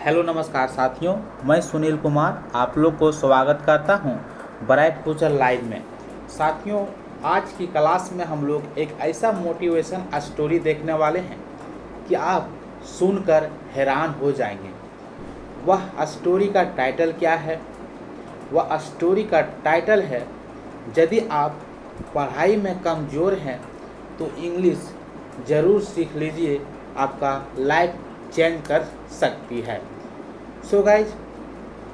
Hello नमस्कार साथियों, मैं सुनील कुमार आप लोग को स्वागत करता हूं ब्राइट फ्यूचर लाइव में। साथियों, आज की क्लास में हम लोग एक ऐसा मोटिवेशन स्टोरी देखने वाले हैं कि आप सुनकर हैरान हो जाएंगे। वह स्टोरी का टाइटल क्या है? वह स्टोरी का टाइटल है, यदि आप पढ़ाई में कमज़ोर हैं तो इंग्लिश ज़रूर सीख लीजिए, आपका लाइफ चेंज कर सकती है। सो गाइज,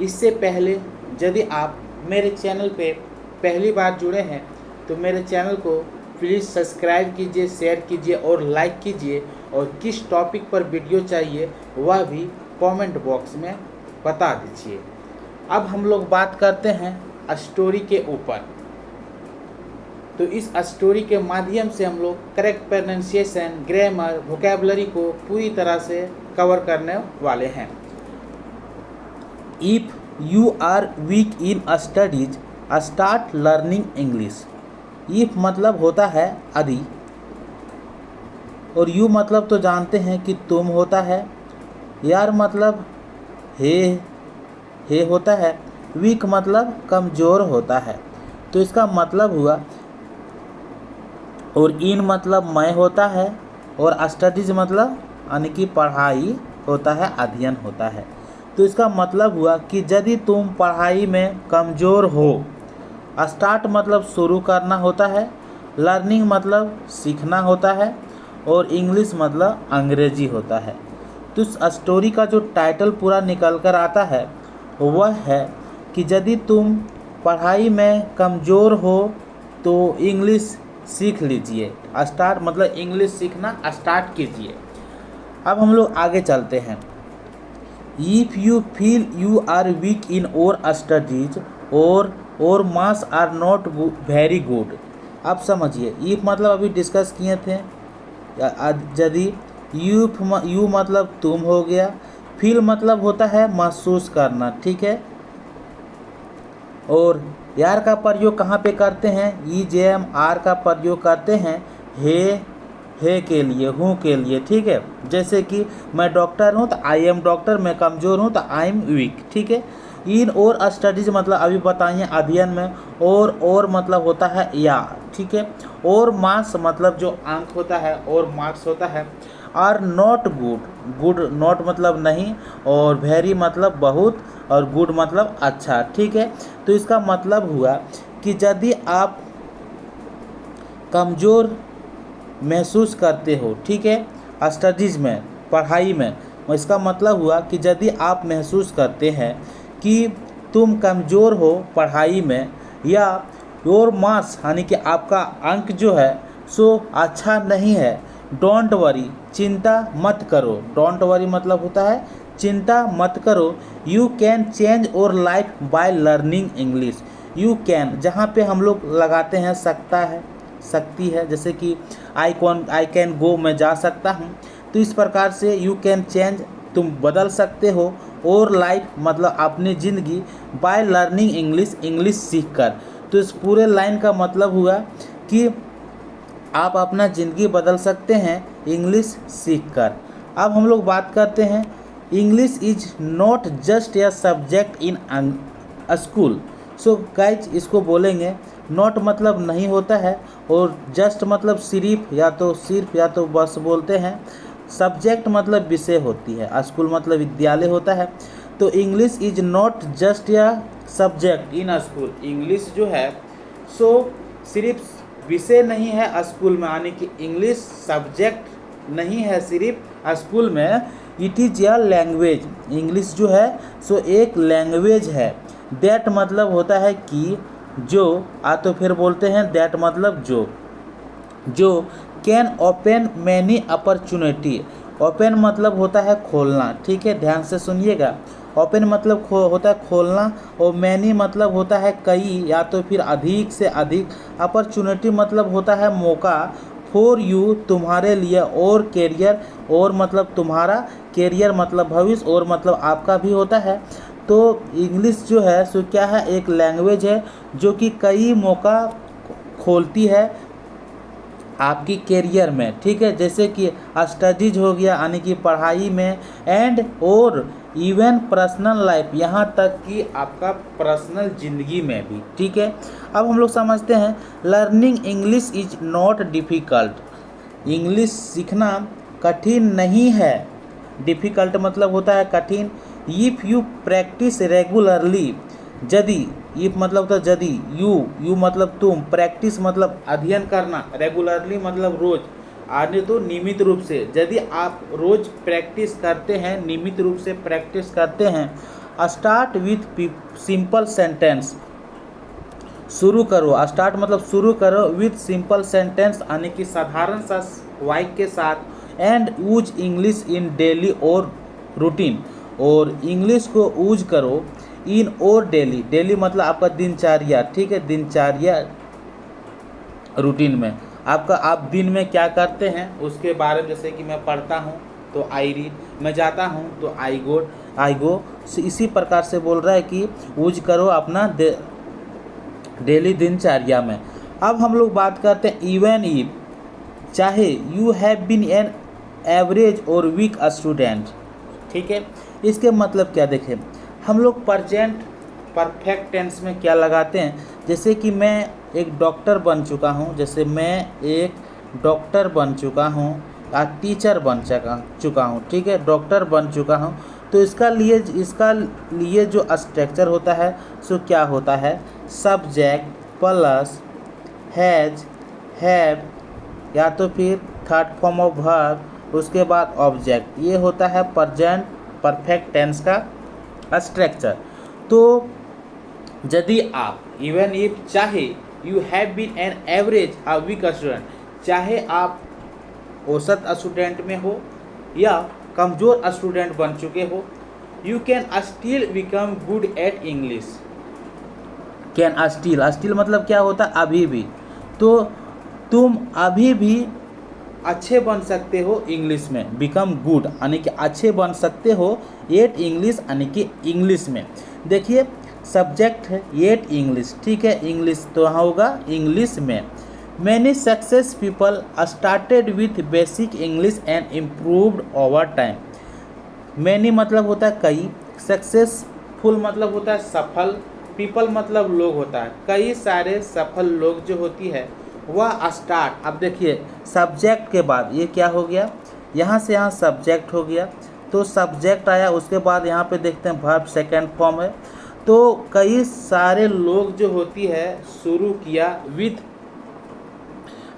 इससे पहले यदि आप मेरे चैनल पे पहली बार जुड़े हैं तो मेरे चैनल को प्लीज़ सब्सक्राइब कीजिए, शेयर कीजिए और लाइक कीजिए, और किस टॉपिक पर वीडियो चाहिए वह भी कमेंट बॉक्स में बता दीजिए। अब हम लोग बात करते हैं स्टोरी के ऊपर। तो इस स्टोरी के माध्यम से हम लोग करेक्ट प्रोनाउंसिएशन, ग्रामर, वोकैबुलरी को पूरी तरह से कवर करने वाले हैं। If you are weak in studies start learning English. If मतलब होता है यदि, और यू मतलब तो जानते हैं कि तुम होता है, यार मतलब हे होता है, वीक मतलब कमज़ोर होता है। तो इसका मतलब हुआ, और इन मतलब मैं होता है, और स्टडीज मतलब यानी कि पढ़ाई होता है, अध्ययन होता है। तो इसका मतलब हुआ कि यदि तुम पढ़ाई में कमज़ोर हो, स्टार्ट मतलब शुरू करना होता है, लर्निंग मतलब सीखना होता है, और इंग्लिश मतलब अंग्रेजी होता है। तो इस स्टोरी का जो टाइटल पूरा निकल कर आता है वह है कि यदि तुम पढ़ाई में कमज़ोर हो तो इंग्लिश सीख लीजिए। स्टार्ट मतलब इंग्लिश सीखना स्टार्ट कीजिए। अब हम लोग आगे चलते हैं। If you feel you are weak in our studies or marks are not very good. अब समझिए, इफ़ मतलब अभी डिस्कस किए थे। यदि यू मतलब तुम हो गया, फील मतलब होता है महसूस करना, ठीक है। और यार का प्रयोग कहाँ पे करते हैं? EJM आर का प्रयोग करते हैं हे के लिए, हूँ के लिए, ठीक है। जैसे कि मैं डॉक्टर हूँ तो आई एम डॉक्टर, मैं कमज़ोर हूँ तो आई एम वीक, ठीक है। इन और स्टडीज मतलब अभी बताइए अध्ययन में, और मतलब होता है या, ठीक है। और मार्क्स मतलब जो अंक होता है, और मार्क्स होता है। आर नॉट गुड नॉट मतलब नहीं, और वेरी मतलब बहुत, और गुड मतलब अच्छा, ठीक है। तो इसका मतलब हुआ कि यदि आप कमज़ोर महसूस करते हो, ठीक है, स्टडीज़ में, पढ़ाई में, इसका मतलब हुआ कि यदि आप महसूस करते हैं कि तुम कमज़ोर हो पढ़ाई में, या योर मार्क्स यानी कि आपका अंक जो है सो अच्छा नहीं है, डोंट वरी चिंता मत करो। डोंट वरी मतलब होता है चिंता मत करो। यू कैन चेंज और life by learning English. You can जहाँ पे हम लोग लगाते हैं सकता है, सकती है, जैसे कि आई कैन गो, मैं जा सकता हूँ। तो इस प्रकार से यू कैन चेंज तुम बदल सकते हो, और लाइफ मतलब अपनी ज़िंदगी, बाय लर्निंग इंग्लिश इंग्लिश सीख कर। तो इस पूरे लाइन का मतलब हुआ कि आप अपना ज़िंदगी बदल सकते हैं इंग्लिश सीख कर। अब हम लोग बात करते हैं, English is not just a subject in school. So guys, इसको बोलेंगे नॉट मतलब नहीं होता है, और जस्ट मतलब सिर्फ या तो बस बोलते हैं। सब्जेक्ट मतलब विषय होती है, स्कूल मतलब विद्यालय होता है। तो English is not just a subject in school. English जो है सो सिर्फ विषय नहीं है स्कूल में, यानी कि इंग्लिश सब्जेक्ट नहीं है सिर्फ स्कूल में। It is a language. English जो है सो एक लैंग्वेज है। दैट मतलब होता है कि जो, तो फिर बोलते हैं दैट मतलब जो can open many opportunity. Open मतलब होता है खोलना, ठीक है, ध्यान से सुनिएगा। ओपन मतलब होता है खोलना, और मैनी मतलब होता है कई या तो फिर अधिक से अधिक। अपॉर्चुनिटी मतलब होता है मौका, फॉर यू तुम्हारे लिए, और कैरियर, और मतलब तुम्हारा, कैरियर मतलब भविष्य, और मतलब आपका भी होता है। तो इंग्लिश जो है सो क्या है, एक लैंग्वेज है जो कि कई मौका खोलती है आपकी कैरियर में, ठीक है, जैसे कि स्टडीज हो गया यानी कि पढ़ाई में, एंड और इवन पर्सनल लाइफ, यहाँ तक कि आपका पर्सनल ज़िंदगी में भी, ठीक है। अब हम लोग समझते हैं learning English is not difficult. English सीखना कठिन नहीं है। डिफ़िकल्ट मतलब होता है कठिन। इफ़ यू प्रैक्टिस रेगुलरली, यदि, इफ मतलब होता है यदि, यू मतलब तुम, प्रैक्टिस मतलब अध्ययन करना, रेगुलरली मतलब रोज, आने तो नियमित रूप से, यदि आप रोज प्रैक्टिस करते हैं, नियमित रूप से प्रैक्टिस करते हैं। स्टार्ट विथ सिंपल सेंटेंस, शुरू करो, स्टार्ट मतलब शुरू करो, विथ सिंपल सेंटेंस यानी कि साधारण सा वाक्य के साथ, and use English in daily और रूटीन, और इंग्लिश को यूज करो इन और डेली, डेली मतलब आपका दिनचर्या, ठीक है, दिनचर्या रूटीन में आपका, आप दिन में क्या करते हैं उसके बारे में, जैसे कि मैं पढ़ता हूँ तो आई रीड, मैं जाता हूँ तो आई गो, इसी प्रकार से बोल रहा है कि यूज करो अपना डेली दिनचर्या में। अब हम लोग बात करते हैं इवन इफ, चाहे you have been an average और वीक स्टूडेंट, ठीक है। इसके मतलब क्या देखें, हम लोग प्रेजेंट परफेक्ट टेंस में क्या लगाते हैं, जैसे कि मैं एक डॉक्टर बन चुका हूँ, जैसे मैं एक डॉक्टर बन चुका हूँ या टीचर बन चुका हूँ, ठीक है, डॉक्टर बन चुका हूँ, तो इसका लिए जो स्ट्रक्चर होता है सो क्या होता है, सब्जेक्ट प्लस हैज, हैव, या तो फिर थर्ड फॉर्म ऑफ वर्ब, उसके बाद ऑब्जेक्ट, ये होता है प्रेजेंट परफेक्ट टेंस का स्ट्रक्चर। तो यदि आप इवन इफ, चाहे you have been an average a weak student, चाहे आप औसत स्टूडेंट में हो या कमज़ोर स्टूडेंट बन चुके हो, you can still become good at English. Can still मतलब क्या होता है, अभी भी, तो तुम अभी भी अच्छे बन सकते हो इंग्लिश में, बिकम गुड यानी कि अच्छे बन सकते हो एट इंग्लिश यानी कि इंग्लिश में। देखिए सब्जेक्ट है एट इंग्लिश, ठीक है, इंग्लिश तो यहाँ होगा इंग्लिश में। Many success people started with basic English and improved over time. Many मतलब होता है कई, सक्सेसफुल मतलब होता है सफल, पीपल मतलब लोग होता है, कई सारे सफल लोग जो होती है वह स्टार्ट। अब देखिए सब्जेक्ट के बाद ये क्या हो गया, यहाँ से यहाँ सब्जेक्ट हो गया, तो सब्जेक्ट आया, उसके बाद यहाँ पे देखते हैं वर्ब सेकेंड फॉर्म है, तो कई सारे लोग जो होती है शुरू किया विथ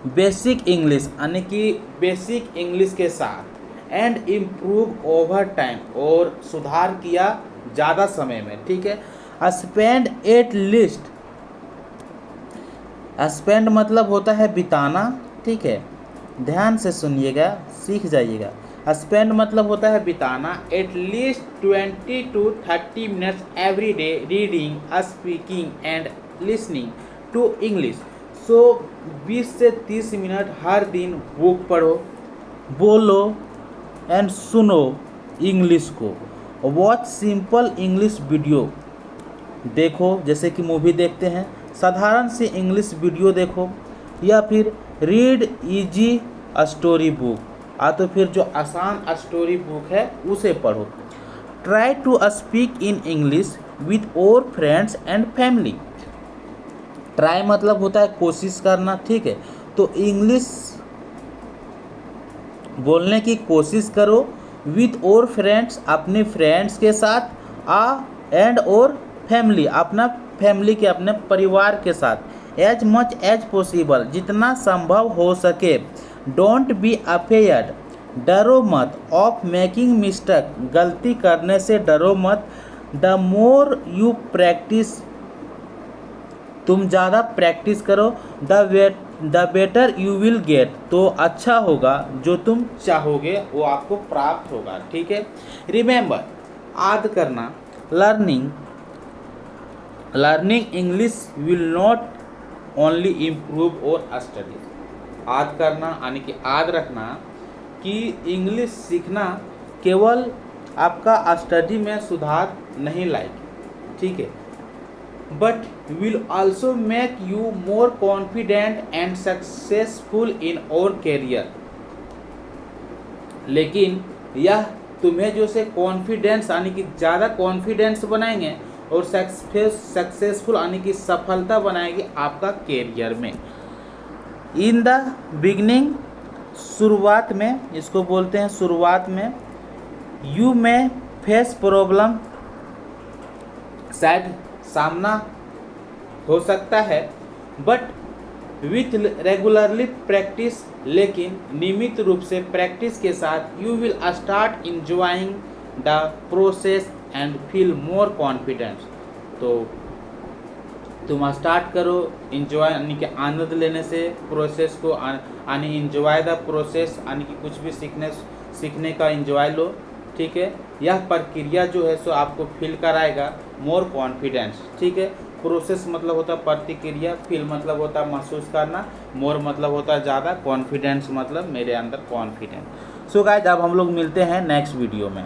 बेसिक इंग्लिश यानी कि बेसिक इंग्लिश के साथ, एंड इम्प्रूव ओवर टाइम और सुधार किया ज़्यादा समय में, ठीक है। स्पेंड एट लीस्ट, स्पेंड मतलब होता है बिताना, ठीक है, ध्यान से सुनिएगा सीख जाइएगा। स्पेंड मतलब होता है बिताना, at least 20 to 30 minutes every day reading, speaking and listening to English. So 20 से 30 मिनट हर दिन बुक पढ़ो, बोलो एंड सुनो इंग्लिश को। वॉच सिंपल इंग्लिश वीडियो, देखो जैसे कि मूवी देखते हैं, साधारण सी इंग्लिश वीडियो देखो, या फिर रीड इजी स्टोरी बुक, तो फिर जो आसान स्टोरी बुक है उसे पढ़ो। Try to speak in English with your friends and family. Try मतलब होता है कोशिश करना, ठीक है, तो इंग्लिश बोलने की कोशिश करो विथ और फ्रेंड्स, अपने फ्रेंड्स के साथ, एंड और फैमिली, अपना फैमिली के, अपने परिवार के साथ, एज मच एज पॉसिबल, जितना संभव हो सके। डोंट बी अफेयर्ड, डरो मत, ऑफ मेकिंग मिस्टेक, गलती करने से डरो मत। द मोर यू प्रैक्टिस, तुम ज़्यादा प्रैक्टिस करो, the better you will get, तो अच्छा होगा, जो तुम चाहोगे वो आपको प्राप्त होगा, ठीक है। रिमेंबर, याद करना, learning English will not only improve और स्टडी। याद करना यानी कि याद रखना कि इंग्लिश सीखना केवल आपका स्टडी में सुधार नहीं लाएगी, ठीक है, but will also make you more confident and successful in your career। लेकिन यह तुम्हें जो से कॉन्फिडेंस यानी कि ज़्यादा कॉन्फिडेंस बनाएंगे और सक्सेसफुल यानी कि सफलता बनाएगी आपका कैरियर में। इन द बिगनिंग, शुरुआत में, इसको बोलते हैं शुरुआत में, यू में फेस प्रॉब्लम, शायद सामना हो सकता है, बट विथ रेगुलरली प्रैक्टिस, लेकिन नियमित रूप से प्रैक्टिस के साथ you will start enjoying the process and feel more confidence. तो तुम स्टार्ट करो इंजॉय यानी कि आनंद लेने से प्रोसेस को, यानी इंजॉय द प्रोसेस यानी कि कुछ भी सीखने का इंजॉय लो, ठीक है। यह प्रक्रिया जो है सो आपको फील कराएगा मोर कॉन्फिडेंस, ठीक है। प्रोसेस मतलब होता है प्रतिक्रिया, फील मतलब होता है महसूस करना, मोर मतलब होता है ज़्यादा, कॉन्फिडेंस मतलब मेरे अंदर कॉन्फिडेंस। सो गाइस अब हम लोग मिलते हैं नेक्स्ट वीडियो में।